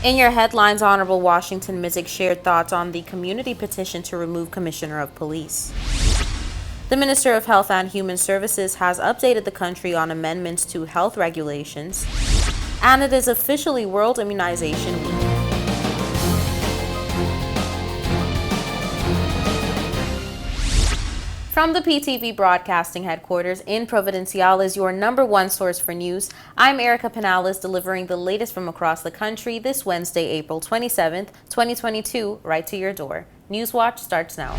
In your headlines, Honorable Washington Mizik shared thoughts on the community petition to remove Commissioner of Police. The Minister of Health and Human Services has updated the country on amendments to health regulations, and it is officially World Immunization Week. From the PTV Broadcasting Headquarters in Providenciales, your #1 source for news, I'm Erica Penales, delivering the latest from across the country this Wednesday, April 27th, 2022, right to your door. Newswatch starts now.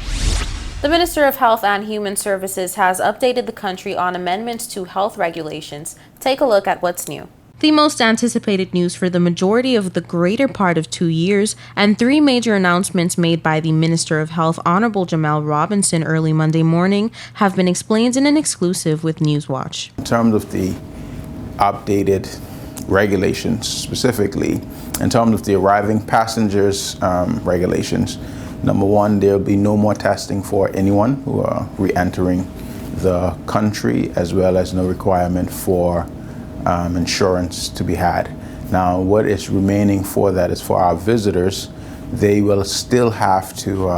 The Minister of Health and Human Services has updated the country on amendments to health regulations. Take a look at what's new. The most anticipated news for the majority of the greater part of 2 years, and 3 major announcements made by the Minister of Health, Honorable Jamal Robinson, early Monday morning, have been explained in an exclusive with Newswatch. In terms of the updated regulations, specifically in terms of the arriving passengers regulations, number one, there will be no more testing for anyone who are re-entering the country, as well as no requirement for insurance to be had. Now, what is remaining for that is for our visitors, they will still have to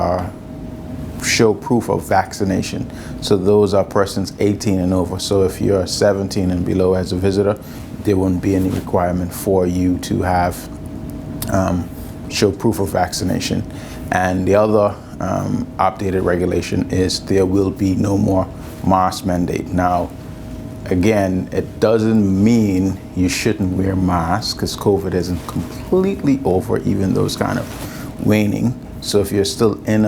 show proof of vaccination. So those are persons 18 and over. So if you're 17 and below as a visitor, there won't be any requirement for you to have show proof of vaccination. And the other updated regulation is there will be no more mask mandate. Now, again, it doesn't mean you shouldn't wear masks, because COVID isn't completely over, even though it's kind of waning. So if you're still in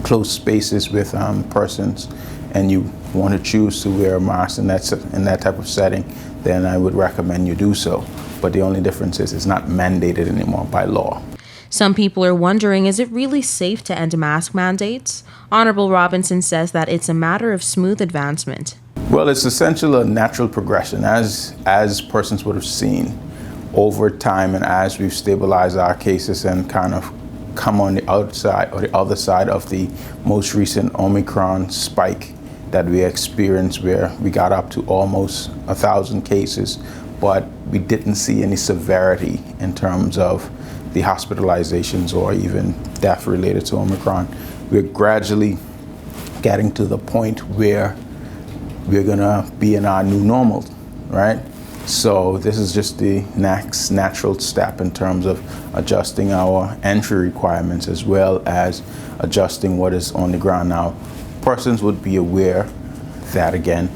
close spaces with persons and you want to choose to wear a mask in that type of setting, then I would recommend you do so. But the only difference is it's not mandated anymore by law. Some people are wondering, is it really safe to end mask mandates? Honorable Robinson says that it's a matter of smooth advancement. Well, it's essentially a natural progression, as persons would have seen over time, and as we've stabilized our cases and kind of come on the outside or the other side of the most recent Omicron spike that we experienced, where we got up to almost 1,000 cases, but we didn't see any severity in terms of the hospitalizations or even death related to Omicron. We're gradually getting to the point where we're gonna be in our new normal, right? So this is just the next natural step in terms of adjusting our entry requirements, as well as adjusting what is on the ground. Now, persons would be aware that, again,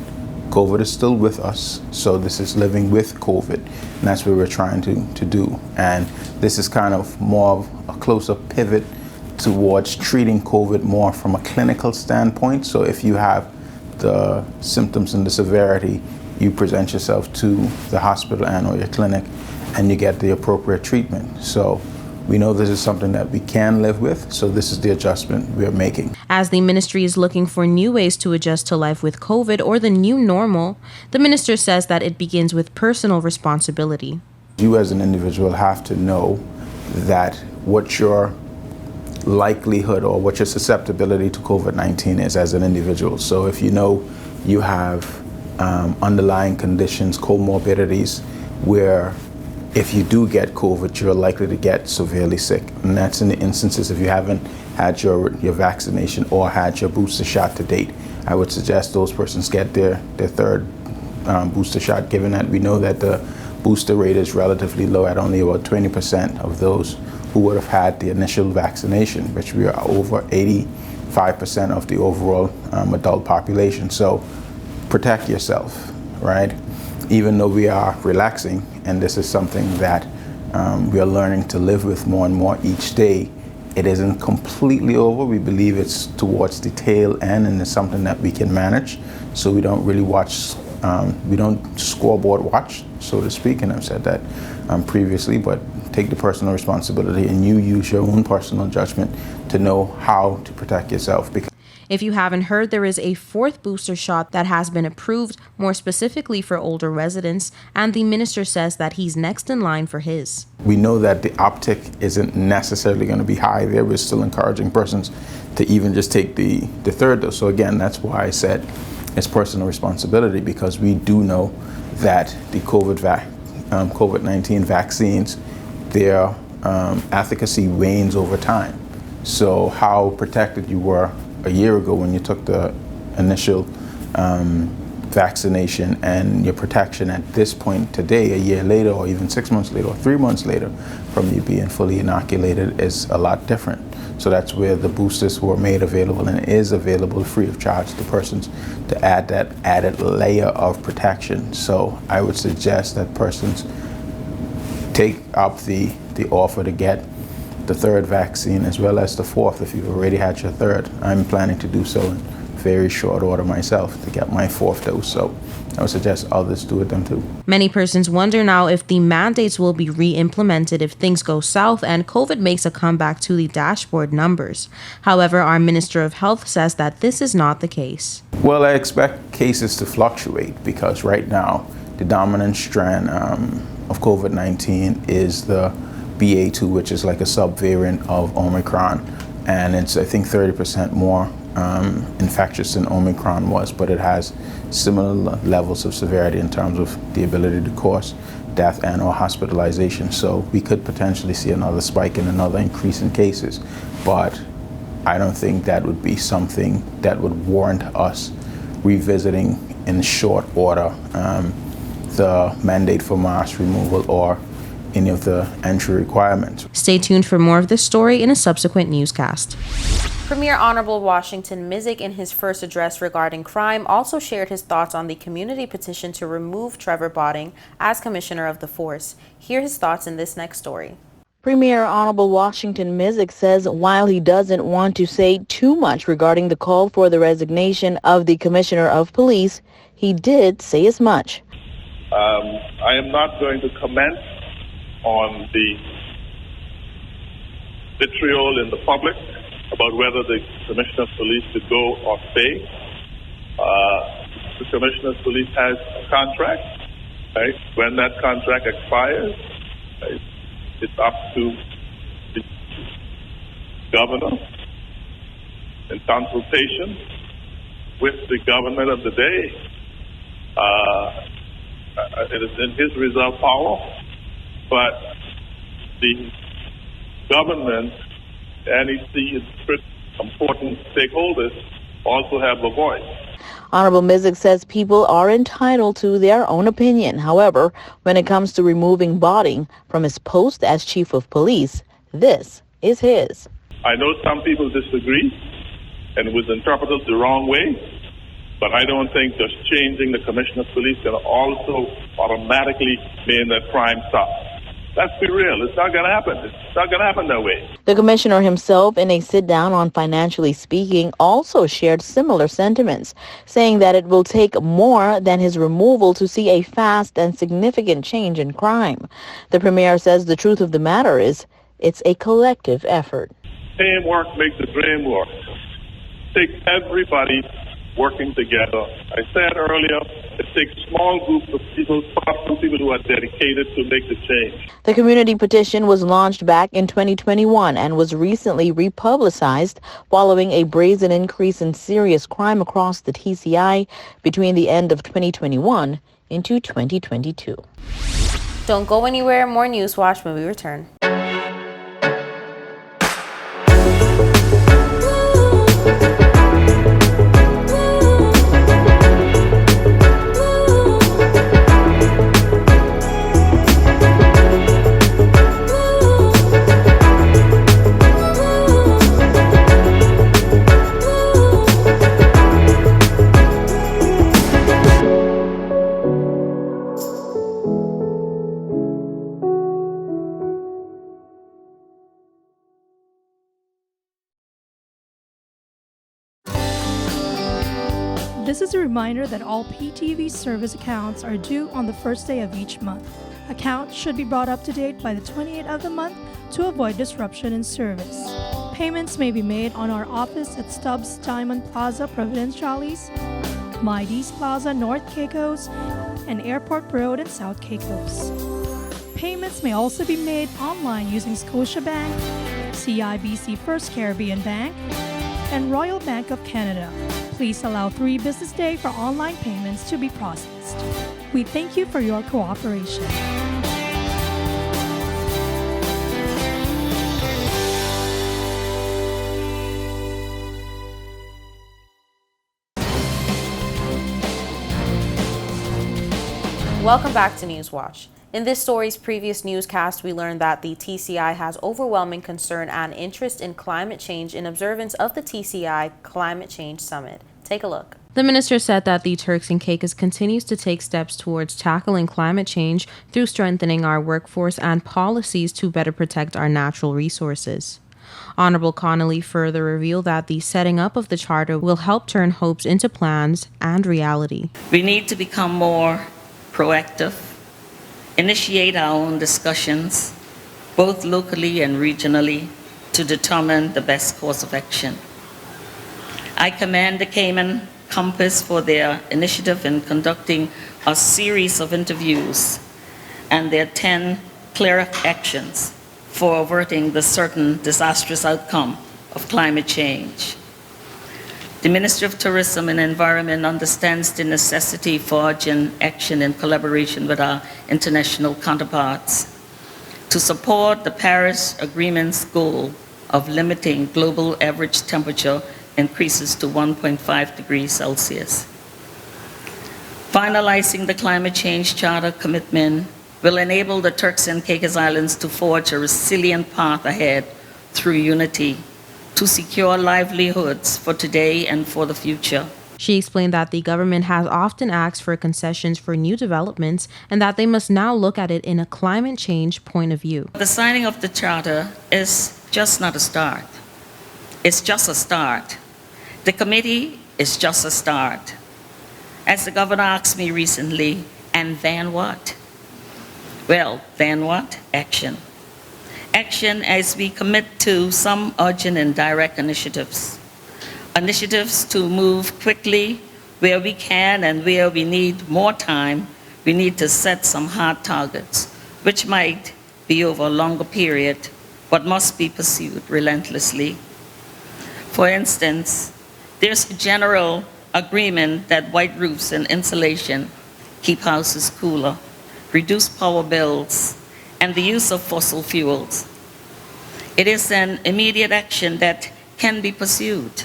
COVID is still with us, so this is living with COVID, and that's what we're trying to do. And this is kind of more of a closer pivot towards treating COVID more from a clinical standpoint. So if you have the symptoms and the severity, you present yourself to the hospital and or your clinic, and you get the appropriate treatment. So we know this is something that we can live with, so this is the adjustment we are making. As the ministry is looking for new ways to adjust to life with COVID, or the new normal, the minister says that it begins with personal responsibility. You as an individual have to know that what your likelihood or what your susceptibility to COVID-19 is as an individual. So if you know you have underlying conditions, comorbidities, where if you do get COVID, you're likely to get severely sick. And that's in the instances if you haven't had your vaccination or had your booster shot to date. I would suggest those persons get their third booster shot, given that we know that the booster rate is relatively low at only about 20% of those who would have had the initial vaccination, which we are over 85% of the overall adult population. So protect yourself, right? Even though we are relaxing, and this is something that we are learning to live with more and more each day, it isn't completely over. We believe it's towards the tail end, and it's something that we can manage. So we don't really watch, we don't scoreboard watch, so to speak, and I've said that previously, but take the personal responsibility, and you use your own personal judgment to know how to protect yourself. Because if you haven't heard, there is a 4th booster shot that has been approved, more specifically for older residents, and the minister says that he's next in line for his. We know that the uptick isn't necessarily going to be high there. We're still encouraging persons to even just take the 3rd dose. So again, that's why I said it's personal responsibility, because we do know that the COVID-19 vaccines their efficacy wanes over time. So how protected you were a year ago when you took the initial vaccination and your protection at this point today, a year later, or even 6 months later, or 3 months later from you being fully inoculated is a lot different. So that's where the boosters were made available and is available free of charge to persons to add that added layer of protection. So I would suggest that persons take up the offer to get the third vaccine as well as the fourth if you've already had your third. I'm planning to do so in very short order myself to get my fourth dose, so I would suggest others do it them too. Many persons wonder now if the mandates will be re-implemented if things go south and COVID makes a comeback to the dashboard numbers. However, our Minister of Health says that this is not the case. Well, I expect cases to fluctuate because right now the dominant strand of COVID-19 is the BA2, which is like a subvariant of Omicron, and it's I think 30% more infectious than Omicron was, but it has similar levels of severity in terms of the ability to cause death and or hospitalization. So we could potentially see another spike and another increase in cases, but I don't think that would be something that would warrant us revisiting in short order the mandate for mask removal or any of the entry requirements. Stay tuned for more of this story in a subsequent newscast. Premier Honorable Washington Mizik, in his first address regarding crime, also shared his thoughts on the community petition to remove Trevor Botting as commissioner of the force. Hear his thoughts in this next story. Premier Honorable Washington Mizik says while he doesn't want to say too much regarding the call for the resignation of the Commissioner of Police, he did say as much. I am not going to comment on the vitriol in the public about whether the Commissioner of Police should go or stay. The Commissioner of Police has a contract, right? When that contract expires, right, it's up to the governor in consultation with the government of the day. It is in his reserve power, but the government, NEC, and important stakeholders also have a voice. Honorable Mizik says people are entitled to their own opinion. However, when it comes to removing Botting from his post as chief of police, this is his. I know some people disagree and it was interpreted the wrong way, but I don't think just changing the Commissioner of Police can also automatically mean that crime stops. Let's be real. It's not going to happen. It's not going to happen that way. The commissioner himself, in a sit-down on Financially Speaking, also shared similar sentiments, saying that it will take more than his removal to see a fast and significant change in crime. The premier says the truth of the matter is it's a collective effort. Teamwork makes the dream work. Take everybody working together. I said earlier, it takes small groups of people, thoughtful people who are dedicated to make the change. The community petition was launched back in 2021 and was recently republicized following a brazen increase in serious crime across the TCI between the end of 2021 into 2022. Don't go anywhere. More News Watch when we return. This is a reminder that all PTV service accounts are due on the first day of each month. Accounts should be brought up to date by the 28th of the month to avoid disruption in service. Payments may be made on our office at Stubbs Diamond Plaza, Providenciales, Mides Plaza, North Caicos, and Airport Road in South Caicos. Payments may also be made online using Scotiabank, CIBC First Caribbean Bank, and Royal Bank of Canada. Please allow 3 business days for online payments to be processed. We thank you for your cooperation. Welcome back to Newswatch. In this story's previous newscast, we learned that the TCI has overwhelming concern and interest in climate change in observance of the TCI Climate Change Summit. Take a look. The minister said that the Turks and Caicos continues to take steps towards tackling climate change through strengthening our workforce and policies to better protect our natural resources. Honorable Connolly further revealed that the setting up of the charter will help turn hopes into plans and reality. We need to become more proactive, initiate our own discussions, both locally and regionally, to determine the best course of action. I commend the Cayman Compass for their initiative in conducting a series of interviews and their 10 clear actions for averting the certain disastrous outcome of climate change. The Ministry of Tourism and Environment understands the necessity for urgent action in collaboration with our international counterparts to support the Paris Agreement's goal of limiting global average temperature increases to 1.5 degrees Celsius. Finalizing the Climate Change Charter commitment will enable the Turks and Caicos Islands to forge a resilient path ahead through unity to secure livelihoods for today and for the future. She explained that the government has often asked for concessions for new developments and that they must now look at it in a climate change point of view. The signing of the charter is just not a start. It's just a start. The committee is just a start. As the governor asked me recently, and then what? Well, then what? Action. Action as we commit to some urgent and direct initiatives. Initiatives to move quickly where we can, and where we need more time, we need to set some hard targets, which might be over a longer period, but must be pursued relentlessly. For instance, there's a general agreement that white roofs and insulation keep houses cooler, reduce power bills, and the use of fossil fuels. It is an immediate action that can be pursued,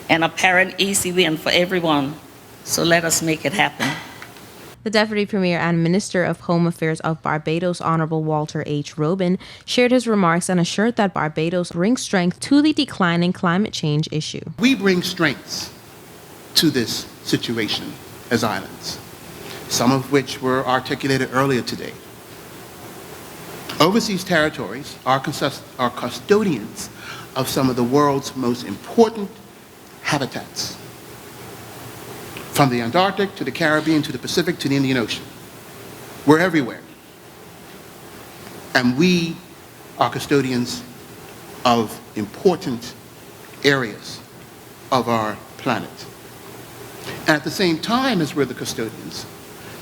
an apparent easy win for everyone, so let us make it happen. The Deputy Premier and Minister of Home Affairs of Barbados, Honorable Walter H. Robin, shared his remarks and assured that Barbados brings strength to the declining climate change issue. We bring strengths to this situation as islands, some of which were articulated earlier today. Overseas territories are custodians of some of the world's most important habitats, from the Antarctic to the Caribbean to the Pacific to the Indian Ocean. We're everywhere. And we are custodians of important areas of our planet. And at the same time as we're the custodians,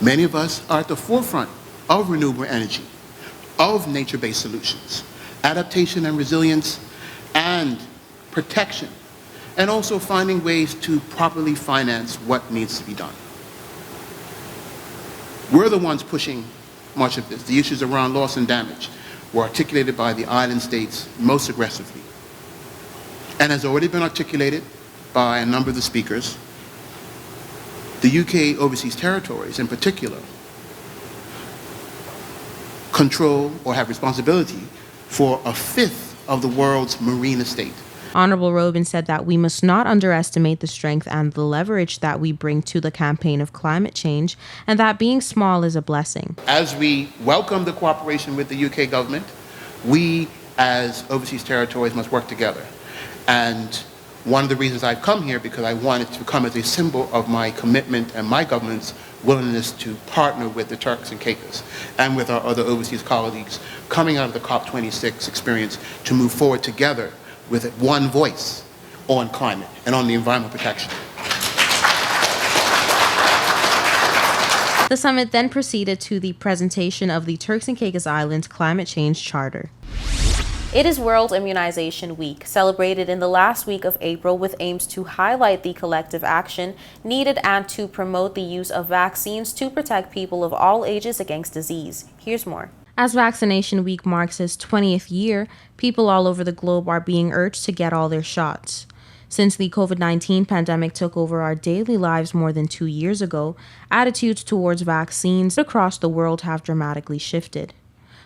many of us are at the forefront of renewable energy, of nature-based solutions, adaptation and resilience, and protection, and also finding ways to properly finance what needs to be done. We're the ones pushing much of this. The issues around loss and damage were articulated by the island states most aggressively, and has already been articulated by a number of the speakers. The UK overseas territories in particular control or have responsibility for 1/5 of the world's marine estate. Honorable Robin said that we must not underestimate the strength and the leverage that we bring to the campaign of climate change, and that being small is a blessing. As we welcome the cooperation with the UK government, we as overseas territories must work together. And one of the reasons I've come here, because I wanted to come as a symbol of my commitment and my government's willingness to partner with the Turks and Caicos and with our other overseas colleagues coming out of the COP26 experience to move forward together with one voice on climate and on the environmental protection. The summit then proceeded to the presentation of the Turks and Caicos Islands Climate Change Charter. It is World Immunization Week, celebrated in the last week of April with aims to highlight the collective action needed and to promote the use of vaccines to protect people of all ages against disease. Here's more. As Vaccination Week marks its 20th year, people all over the globe are being urged to get all their shots. Since the COVID-19 pandemic took over our daily lives more than 2 years ago, attitudes towards vaccines across the world have dramatically shifted.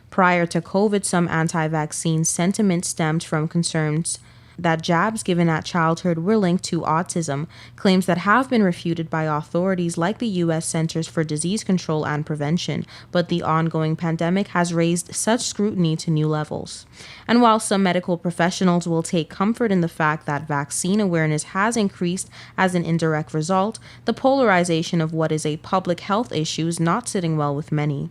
Prior to COVID, some anti-vaccine sentiment stemmed from concerns that jabs given at childhood were linked to autism, claims that have been refuted by authorities like the U.S. Centers for Disease Control and Prevention, but the ongoing pandemic has raised such scrutiny to new levels. And while some medical professionals will take comfort in the fact that vaccine awareness has increased as an indirect result, the polarization of what is a public health issue is not sitting well with many.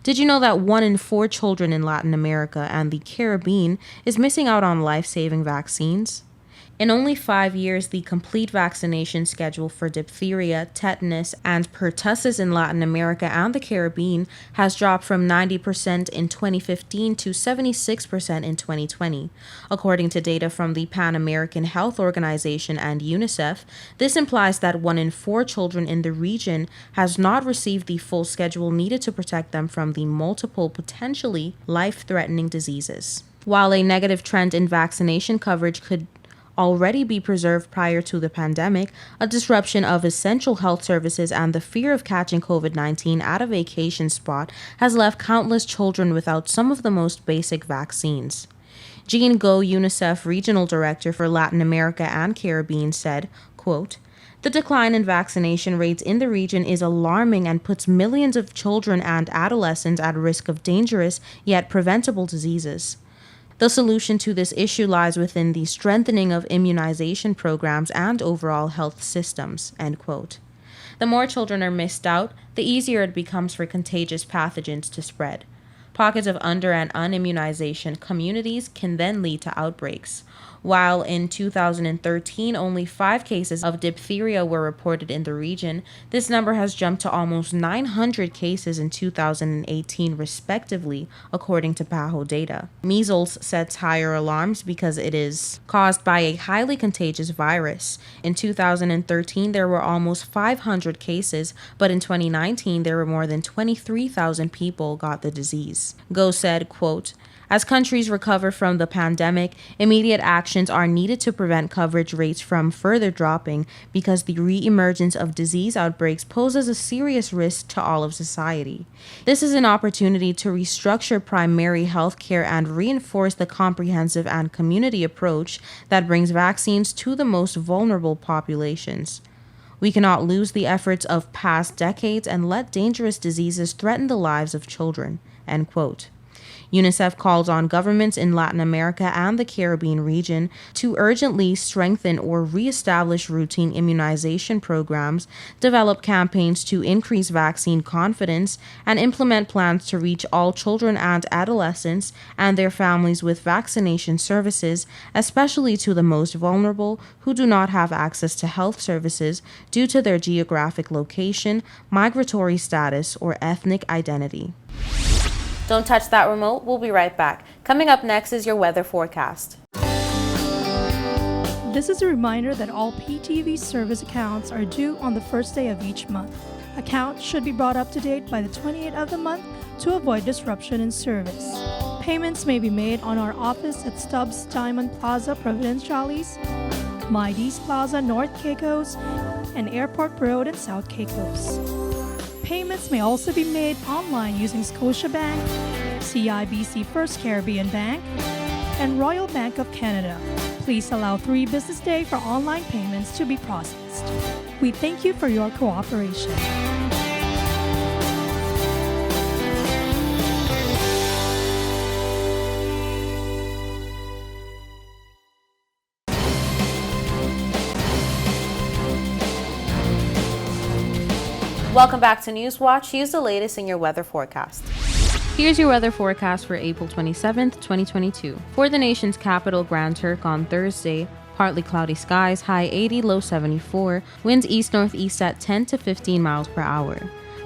Did you know that 1 in 4 children in Latin America and the Caribbean is missing out on life-saving vaccines? In only 5 years, the complete vaccination schedule for diphtheria, tetanus, and pertussis in Latin America and the Caribbean has dropped from 90% in 2015 to 76% in 2020. According to data from the Pan American Health Organization and UNICEF, this implies that 1 in 4 children in the region has not received the full schedule needed to protect them from the multiple potentially life-threatening diseases. While a negative trend in vaccination coverage could already be preserved prior to the pandemic, a disruption of essential health services and the fear of catching COVID-19 at a vacation spot has left countless children without some of the most basic vaccines. Jean Go, UNICEF Regional Director for Latin America and Caribbean, said, quote, "The decline in vaccination rates in the region is alarming and puts millions of children and adolescents at risk of dangerous yet preventable diseases. The solution to this issue lies within the strengthening of immunization programs and overall health systems," end quote. The more children are missed out, the easier it becomes for contagious pathogens to spread. Pockets of under- and unimmunization communities can then lead to outbreaks. While in 2013 only 5 cases of diphtheria were reported in the region, this number has jumped to almost 900 cases in 2018 respectively, according to PAHO data. Measles sets higher alarms because it is caused by a highly contagious virus. In 2013 there were almost 500 cases, but in 2019 there were more than 23,000 people got the disease. Go said, quote, "As countries recover from the pandemic, immediate actions are needed to prevent coverage rates from further dropping because the re-emergence of disease outbreaks poses a serious risk to all of society. This is an opportunity to restructure primary health care and reinforce the comprehensive and community approach that brings vaccines to the most vulnerable populations. We cannot lose the efforts of past decades and let dangerous diseases threaten the lives of children," end quote. UNICEF calls on governments in Latin America and the Caribbean region to urgently strengthen or reestablish routine immunization programs, develop campaigns to increase vaccine confidence, and implement plans to reach all children and adolescents and their families with vaccination services, especially to the most vulnerable who do not have access to health services due to their geographic location, migratory status, or ethnic identity. Don't touch that remote. We'll be right back. Coming up next is your weather forecast. This is a reminder that all PTV service accounts are due on the first day of each month. Accounts should be brought up to date by the 28th of the month to avoid disruption in service. Payments may be made on our office at Stubbs Diamond Plaza, Providenciales, Mides Plaza, North Caicos, and Airport Road in South Caicos. Payments may also be made online using Scotiabank, CIBC First Caribbean Bank, and Royal Bank of Canada. Please allow 3 business days for online payments to be processed. We thank you for your cooperation. Welcome back to Newswatch. Here's the latest in your weather forecast. Here's your weather forecast for April 27th, 2022. For the nation's capital, Grand Turk, on Thursday, partly cloudy skies, high 80, low 74, winds east-northeast at 10 to 15 miles per hour.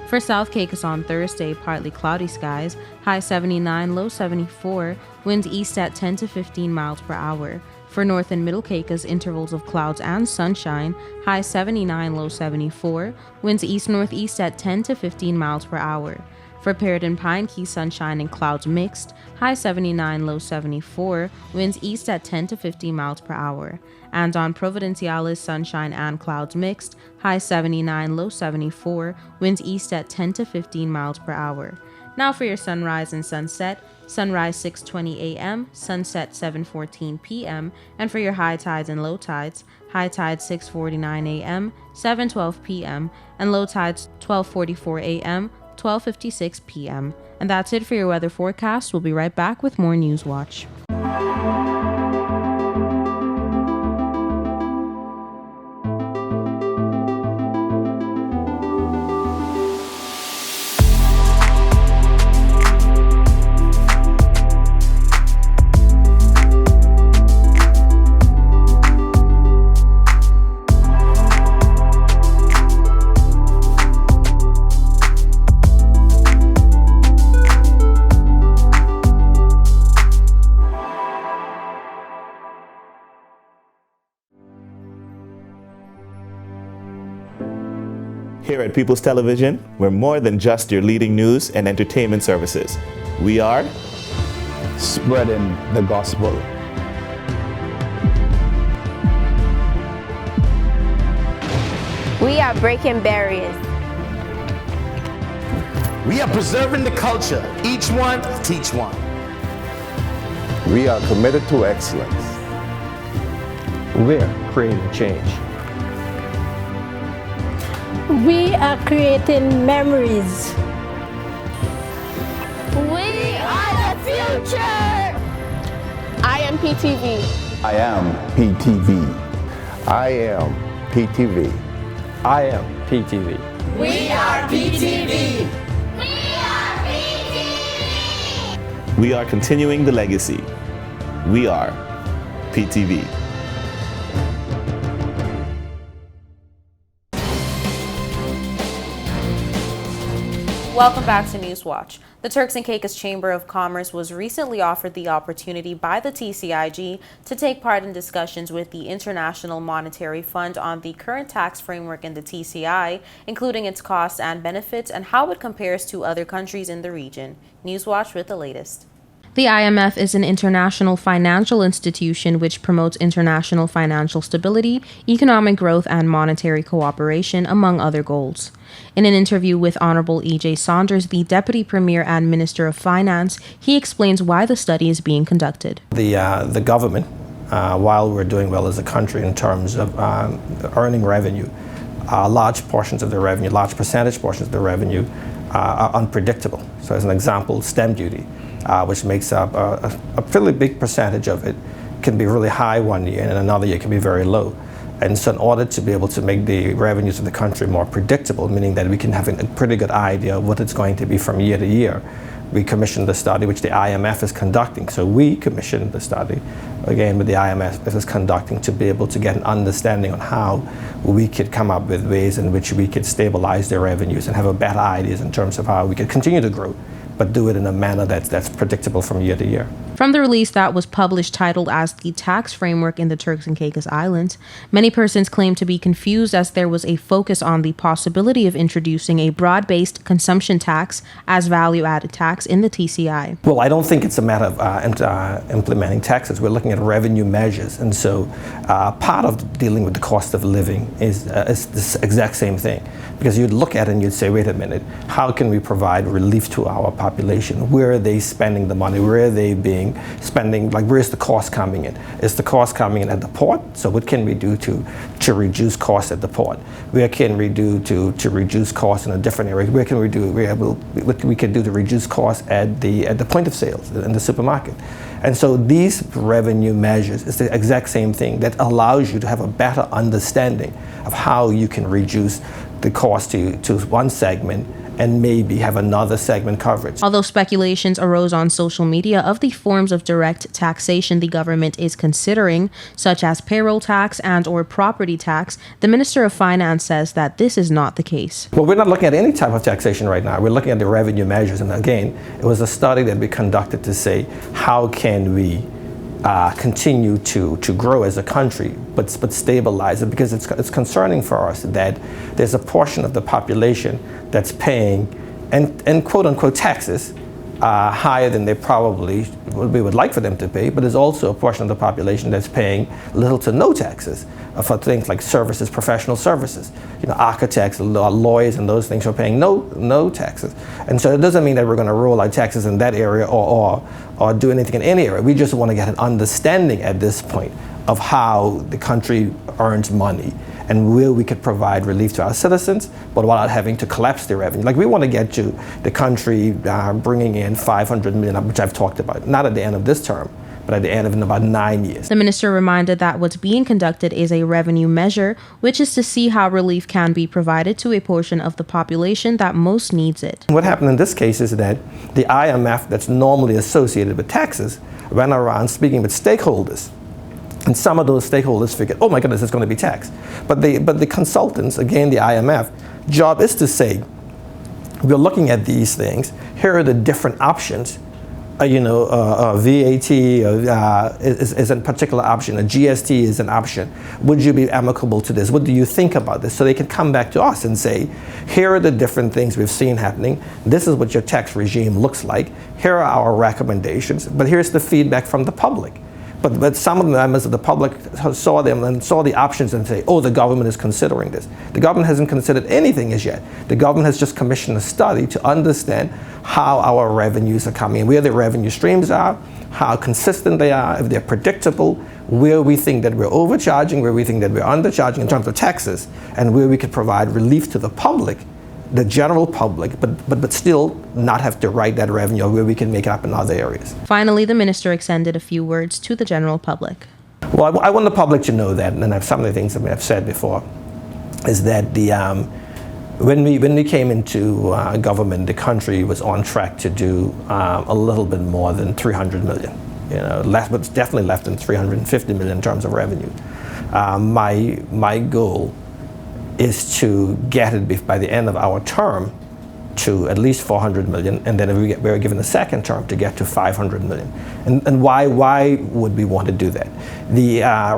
For South Caicos on Thursday, partly cloudy skies, high 79, low 74, winds east at 10 to 15 miles per hour. For North and Middle Caicos, intervals of clouds and sunshine, high 79, low 74, winds east-northeast at 10 to 15 miles per hour. For Parrot and Pine Key, sunshine and clouds mixed, high 79, low 74, winds east at 10 to 15 miles per hour. And on Providenciales, sunshine and clouds mixed, high 79, low 74, winds east at 10 to 15 miles per hour. Now for your sunrise and sunset. Sunrise 6:20 a.m., sunset 7:14 p.m., and for your high tides and low tides, high tides 6:49 a.m., 7:12 p.m., and low tides 12:44 a.m., 12:56 p.m. And that's it for your weather forecast. We'll be right back with more News Watch. Here at People's Television, we're more than just your leading news and entertainment services. We are Spreading the gospel. We are breaking barriers. We are preserving the culture. Each one, teach one. We are committed to excellence. We're creating change. We are creating memories. We are the future. I am PTV. I am PTV. I am PTV. I am PTV. We are PTV. We are continuing the legacy. We are PTV. Welcome back to News Watch. The Turks and Caicos Chamber of Commerce was recently offered the opportunity by the TCIG to take part in discussions with the International Monetary Fund on the current tax framework in the TCI, including its costs and benefits and how it compares to other countries in the region. News Watch with the latest. The IMF is an international financial institution which promotes international financial stability, economic growth, and monetary cooperation, among other goals. In an interview with Honorable E.J. Saunders, the Deputy Premier and Minister of Finance, he explains why the study is being conducted. The government, while we're doing well as a country in terms of earning revenue, large portions of the revenue, large percentage portions of the revenue are unpredictable. So as an example, stamp duty, which makes up a fairly big percentage of it, can be really high one year and another year can be very low. And so in order to be able to make the revenues of the country more predictable, meaning that we can have a pretty good idea of what it's going to be from year to year, we commissioned the study which the IMF is conducting. So we commissioned the study, again, with the IMF is conducting to be able to get an understanding on how we could come up with ways in which we could stabilize their revenues and have a better ideas in terms of how we could continue to grow, but do it in a manner that's predictable from year to year. From the release that was published titled as The Tax Framework in the Turks and Caicos Islands, many persons claim to be confused as there was a focus on the possibility of introducing a broad-based consumption tax as value-added tax in the TCI. Well, I don't think it's a matter of implementing taxes. We're looking at revenue measures, and so part of dealing with the cost of living is this exact same thing. Because you'd look at it and you'd say, wait a minute, how can we provide relief to our population? Where are they spending the money? Where are they being spending, like where's the cost coming in? Is the cost coming in at the port? So what can we do to reduce costs at the port? Where can we do to reduce costs in a different area? Where can we do, what we can do to reduce costs at the point of sales in the supermarket? And so these revenue measures is the exact same thing that allows you to have a better understanding of how you can reduce the cost to one segment and maybe have another segment coverage. Although speculations arose on social media of the forms of direct taxation the government is considering, such as payroll tax and or property tax, the Minister of Finance says that this is not the case. Well, we're not looking at any type of taxation right now. We're looking at the revenue measures. And again, it was a study that we conducted to say, how can we continue to grow as a country, but stabilize it, because it's concerning for us that there's a portion of the population that's paying and quote-unquote taxes higher than they probably we would like for them to pay, but there's also a portion of the population that's paying little to no taxes for things like services, professional services. Architects, lawyers, and those things are paying no taxes. And so it doesn't mean that we're going to roll out taxes in that area or do anything in any area. We just want to get an understanding at this point of how the country earns money and where we could provide relief to our citizens, but without having to collapse the revenue. Like, we want to get to the country bringing in $500 million, which I've talked about, not at the end of this term, but at the end of in about 9 years. The minister reminded that what's being conducted is a revenue measure, which is to see how relief can be provided to a portion of the population that most needs it. What happened in this case is that the IMF, that's normally associated with taxes, ran around speaking with stakeholders. And some of those stakeholders figured, oh my goodness, it's going to be taxed. But the consultants, again, the IMF, job is to say, we're looking at these things. Here are the different options. VAT is a particular option. A GST is an option. Would you be amicable to this? What do you think about this? So they can come back to us and say, here are the different things we've seen happening. This is what your tax regime looks like. Here are our recommendations. But here's the feedback from the public. But some of the members of the public saw them and saw the options and say, oh, the government is considering this. The government hasn't considered anything as yet. The government has just commissioned a study to understand how our revenues are coming, where the revenue streams are, how consistent they are, if they're predictable, where we think that we're overcharging, where we think that we're undercharging in terms of taxes, and where we could provide relief to the public, the general public, but still not have to write that revenue, or where we can make it up in other areas. Finally, the minister extended a few words to the general public. Well, I want the public to know that, and some of the things that I've said before, is that when we came into government, the country was on track to do a little bit more than 300 million. But definitely less than 350 million in terms of revenue. My goal is to get it by the end of our term to at least 400 million, and then we're given a second term to get to 500 million. And why would we want to do that?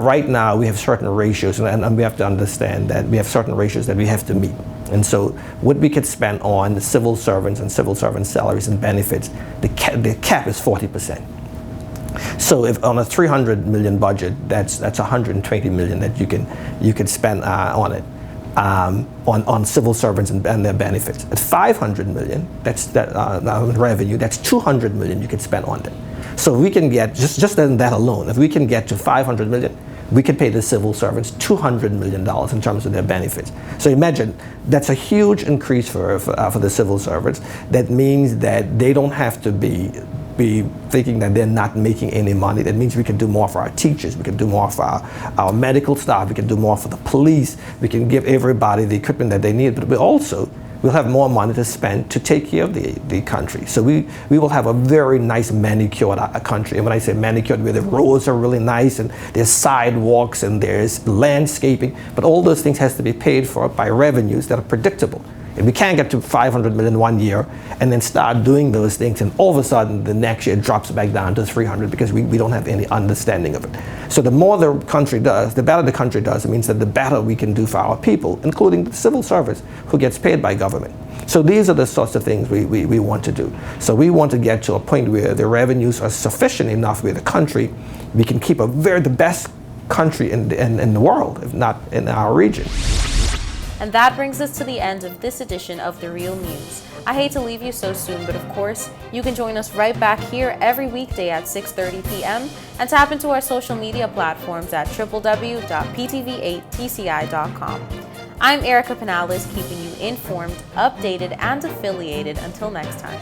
Right now we have certain ratios, and we have to understand that we have certain ratios that we have to meet. And so what we could spend on the civil servants and civil servant salaries and benefits, the cap is 40%. So if on a 300 million budget, that's 120 million that you can spend on it. On civil servants and their benefits. At 500 million, that's revenue, that's 200 million you could spend on them. So we can get, just in that alone, if we can get to 500 million, we could pay the civil servants $200 million in terms of their benefits. So imagine, that's a huge increase for the civil servants. That means that they don't have to be thinking that they're not making any money. That means we can do more for our teachers, we can do more for our medical staff, we can do more for the police, we can give everybody the equipment that they need, but we'll have more money to spend to take care of the country. So we will have a very nice manicured country. And when I say manicured, where the roads are really nice and there's sidewalks and there's landscaping, but all those things has to be paid for by revenues that are predictable. And we can't get to 500 million one year and then start doing those things, and all of a sudden the next year it drops back down to 300 because we don't have any understanding of it. So the more the country does, the better the country does. It means that the better we can do for our people, including the civil service who gets paid by government. So these are the sorts of things we want to do. So we want to get to a point where the revenues are sufficient enough where the country, we can keep the best country in the world, if not in our region. And that brings us to the end of this edition of The Real News. I hate to leave you so soon, but of course, you can join us right back here every weekday at 6:30 p.m. and tap into our social media platforms at www.ptv8tci.com. I'm Erica Penales, keeping you informed, updated, and affiliated. Until next time.